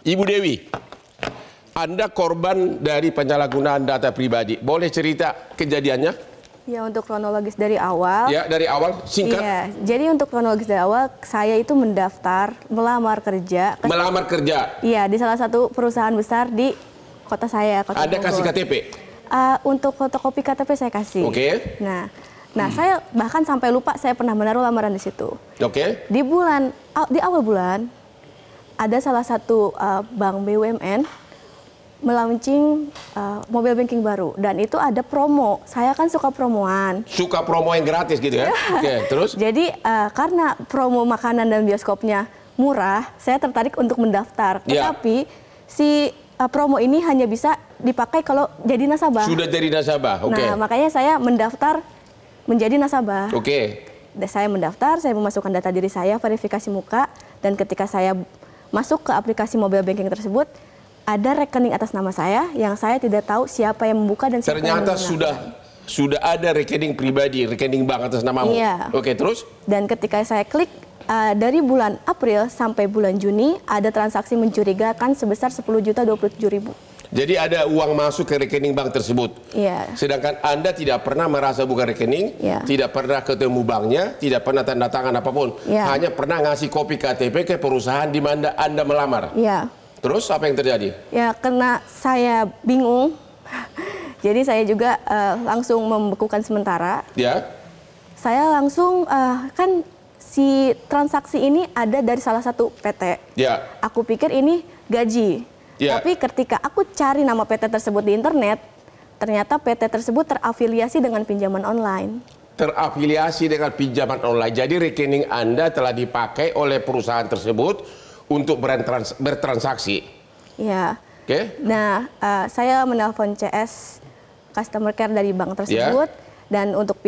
Ibu Dewi, Anda korban dari penyalahgunaan data pribadi. Boleh cerita kejadiannya? Ya, untuk kronologis dari awal. Ya, dari awal, singkat. Iya, jadi untuk kronologis dari awal, saya itu mendaftar, melamar kerja. Melamar kerja? Iya, di salah satu perusahaan besar di kota saya, Kota Anda Bogor. kasih KTP? Untuk fotokopi KTP saya kasih. Oke. Nah, saya bahkan sampai lupa saya pernah menaruh lamaran di situ. Oke. Di awal bulan, ada salah satu bank BUMN melaunching mobile banking baru, dan itu ada promo. Saya kan suka promoan. Suka promo yang gratis gitu ya? Oke, terus? Jadi karena promo makanan dan bioskopnya murah, saya tertarik untuk mendaftar. Tetapi si promo ini hanya bisa dipakai kalau jadi nasabah. Sudah jadi nasabah, oke. Nah, makanya saya mendaftar menjadi nasabah. Oke. Saya mendaftar, saya memasukkan data diri saya, verifikasi muka, dan ketika saya masuk ke aplikasi mobile banking tersebut, ada rekening atas nama saya yang saya tidak tahu siapa yang membuka dan siapa yang ternyata menggunakan. sudah ada rekening pribadi, rekening bank atas namamu. Iya. Oke, terus? Dan ketika saya klik, dari bulan April sampai bulan Juni ada transaksi mencurigakan sebesar 10.027.000. Jadi ada uang masuk ke rekening bank tersebut. Iya. Sedangkan Anda tidak pernah merasa buka rekening, tidak pernah ketemu banknya, tidak pernah tanda tangan apapun. Hanya pernah ngasih kopi KTP ke perusahaan di mana Anda melamar. Iya. Terus apa yang terjadi? Ya, karena saya bingung, jadi saya juga langsung membekukan sementara. Ya. Saya langsung, kan si transaksi ini ada dari salah satu PT. Ya. Aku pikir ini gaji. Ya. Tapi ketika aku cari nama PT tersebut di internet, ternyata PT tersebut terafiliasi dengan pinjaman online. Terafiliasi dengan pinjaman online. Jadi rekening Anda telah dipakai oleh perusahaan tersebut untuk bertransaksi. Ya. Oke. Nah, saya menelpon CS customer care dari bank tersebut, dan untuk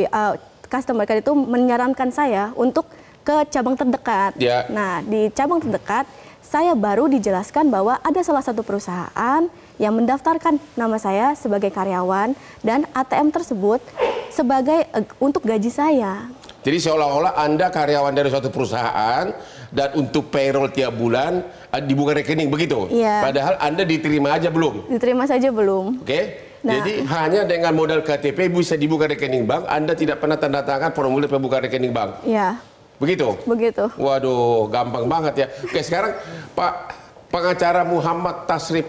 customer care itu menyarankan saya untuk ke cabang terdekat. Nah, di cabang terdekat saya baru dijelaskan bahwa ada salah satu perusahaan yang mendaftarkan nama saya sebagai karyawan dan ATM tersebut sebagai untuk gaji saya. Jadi seolah-olah Anda karyawan dari suatu perusahaan dan untuk payroll tiap bulan dibuka rekening, begitu? Iya. Padahal Anda diterima aja belum? Diterima saja belum. Oke. Jadi hanya dengan modal KTP bisa dibuka rekening bank, Anda tidak pernah tanda tangan formulir pembuka rekening bank. Iya. Begitu? Begitu. Waduh, gampang banget ya. Oke, sekarang Pak pengacara Muhammad Tasrif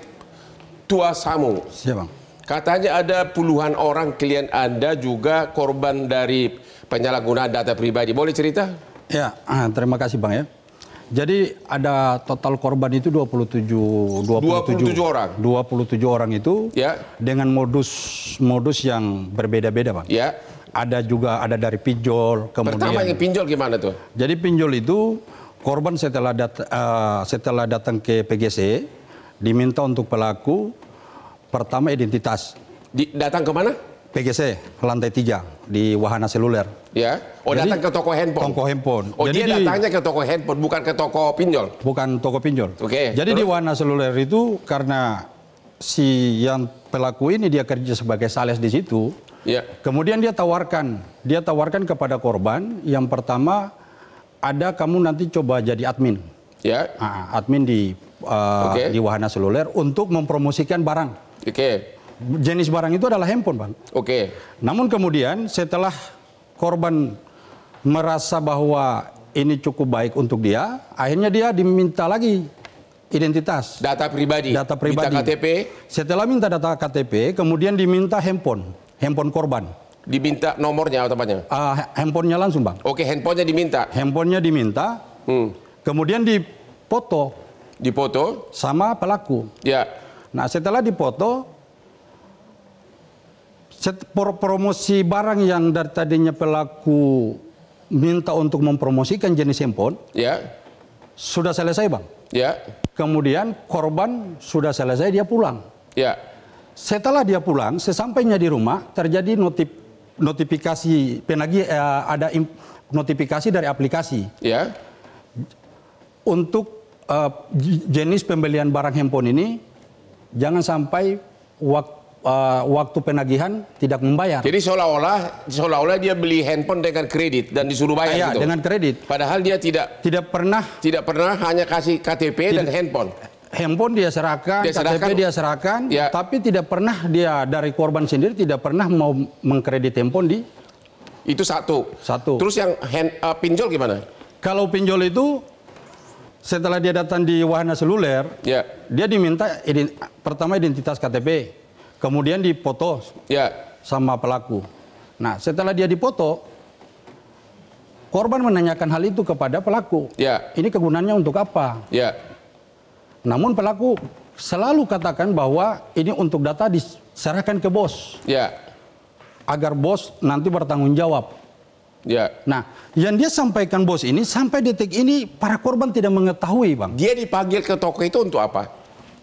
Tuasamu. Siapa? Katanya ada puluhan orang klien Anda juga korban dari penyalahgunaan data pribadi. Boleh cerita? Ya, terima kasih Bang ya. Jadi ada total korban itu 27 orang. 27 orang itu dengan modus yang berbeda-beda Bang. Ya. Ada dari pinjol, kemudian. Pertama yang pinjol gimana tuh? Jadi pinjol itu korban setelah datang ke PGC diminta untuk pelaku pertama identitas. Datang ke mana? PGC lantai 3 di Wahana Seluler. Ya. Oh, Jadi, datang ke toko handphone. Toko handphone. Oh, jadi dia datangnya ke toko handphone, bukan ke toko pinjol. Bukan toko pinjol. Oke. Jadi di Wahana Seluler itu karena si yang pelaku ini dia kerja sebagai sales di situ. Ya. Kemudian dia tawarkan kepada korban yang pertama ada kamu nanti coba jadi admin. Ya. Admin di Wahana Seluler untuk mempromosikan barang. Oke. Jenis barang itu adalah handphone, Bang. Oke. Namun kemudian setelah korban merasa bahwa ini cukup baik untuk dia, akhirnya dia diminta lagi identitas. Data pribadi. Data pribadi. Minta KTP. Setelah minta data KTP, kemudian diminta handphone korban. Diminta nomornya atau apanya? Handphonenya langsung, Bang. Oke, handphonenya diminta. Handphonenya diminta. Kemudian dipoto. Dipoto sama pelaku. Ya. Nah, setelah dipoto, promosi barang yang dari tadinya pelaku minta untuk mempromosikan jenis handphone, sudah selesai, Bang. Ya. Kemudian korban sudah selesai, dia pulang. Ya. Setelah dia pulang, sesampainya di rumah terjadi notifikasi penagih, ada notifikasi dari aplikasi. Ya. Untuk jenis pembelian barang handphone ini jangan sampai waktu penagihan tidak membayar. Jadi seolah-olah dia beli handphone dengan kredit dan disuruh bayar gitu. Dengan kredit. Padahal dia tidak pernah hanya kasih KTP dan handphone. Handphone dia serahkan, KTP dia serahkan, ya. Tapi tidak pernah dia dari korban sendiri tidak pernah mau mengkredit handphone di. Itu satu. Terus yang pinjol gimana? Kalau pinjol itu setelah dia datang di wahana seluler, ya. Dia diminta pertama identitas KTP, kemudian dipoto, ya. Sama pelaku. Nah, setelah dia dipoto, korban menanyakan hal itu kepada pelaku. Ya. Ini kegunaannya untuk apa? Ya. Namun pelaku selalu katakan bahwa ini untuk data diserahkan ke bos. Ya. Agar bos nanti bertanggung jawab. Ya. Nah, yang dia sampaikan bos ini sampai detik ini para korban tidak mengetahui, Bang. Dia dipanggil ke toko itu untuk apa?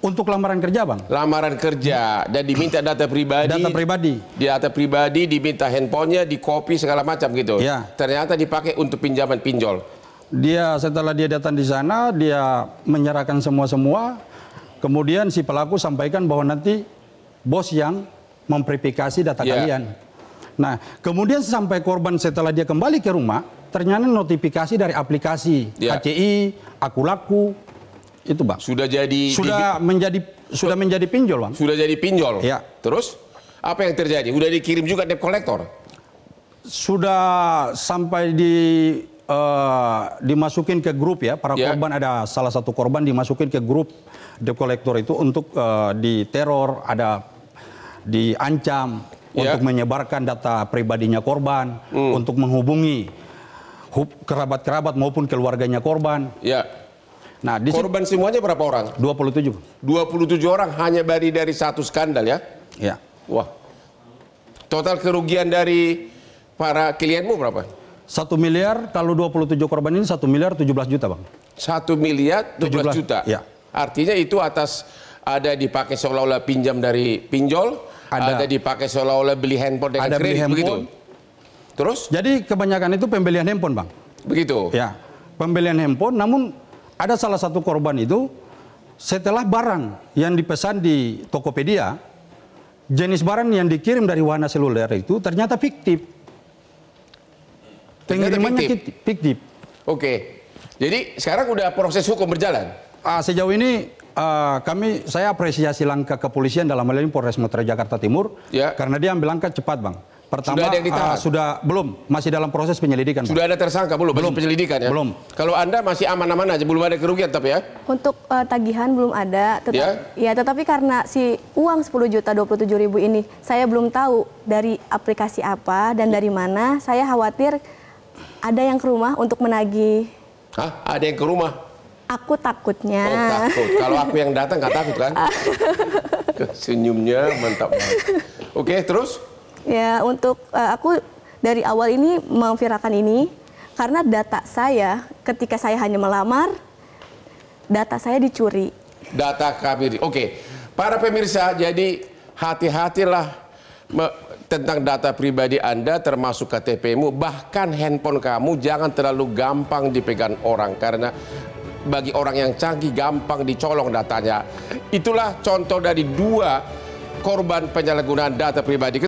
Untuk lamaran kerja, Bang. Lamaran kerja dan diminta data pribadi. Data pribadi. Data pribadi, diminta handphonenya, dikopi segala macam gitu. Ya. Ternyata dipakai untuk pinjaman pinjol. Dia setelah dia datang di sana, dia menyerahkan semua. Kemudian si pelaku sampaikan bahwa nanti bos yang memverifikasi data kalian. Nah, kemudian sampai korban setelah dia kembali ke rumah, ternyata notifikasi dari aplikasi HCI, Akulaku, itu Bang. Sudah menjadi pinjol, Bang. Sudah jadi pinjol. Ya. Terus apa yang terjadi? Udah dikirim juga debt collector? Sudah sampai dimasukin ke grup ya, para korban, ada salah satu korban dimasukin ke grup debt collector itu untuk diteror, ada diancam untuk menyebarkan data pribadinya korban, untuk menghubungi kerabat-kerabat maupun keluarganya korban. Ya. Nah, korban semuanya berapa orang? 27. 27 orang hanya dari satu skandal ya? Ya. Wah. Total kerugian dari para klienmu berapa? 1 miliar, kalau 27 korban ini 1 miliar 17 juta, Bang. 1 miliar 17 juta? Ya. Artinya itu atas ada dipakai seolah-olah pinjam dari pinjol, ada dipakai seolah-olah beli handphone dengan kredit, begitu? Terus? Jadi kebanyakan itu pembelian handphone, Bang. Begitu? Ya, pembelian handphone, namun ada salah satu korban itu, setelah barang yang dipesan di Tokopedia, jenis barang yang dikirim dari wahana seluler itu ternyata fiktif. Pengirimannya fiktif. Oke. Jadi sekarang udah proses hukum berjalan? Sejauh ini saya apresiasi langkah kepolisian dalam hal ini Polres Metro Jakarta Timur. Ya. Karena dia ambil langkah cepat, Bang. Pertama, sudah ada yang ditahan? belum. Masih dalam proses penyelidikan, Bang. Sudah ada tersangka belum? Masih penyelidikan ya? Belum. Kalau Anda masih aman-aman aja, belum ada kerugian tapi ya? Untuk tagihan belum ada. Tetapi karena si uang 10.027.000 ini saya belum tahu dari aplikasi apa dan dari mana, saya khawatir ada yang ke rumah untuk menagih. Hah? Ada yang ke rumah? Aku takutnya. Oh, takut. Kalau aku yang datang nggak takut kan? Senyumnya mantap banget. Oke, terus? Ya, untuk aku dari awal ini memviralkan ini karena data saya ketika saya hanya melamar, data saya dicuri. Data kami. Oke. Para pemirsa, jadi hati-hatilah tentang data pribadi Anda termasuk KTP-mu, bahkan handphone kamu jangan terlalu gampang dipegang orang karena bagi orang yang canggih gampang dicolong datanya. Itulah contoh dari 2 korban penyalahgunaan data pribadi.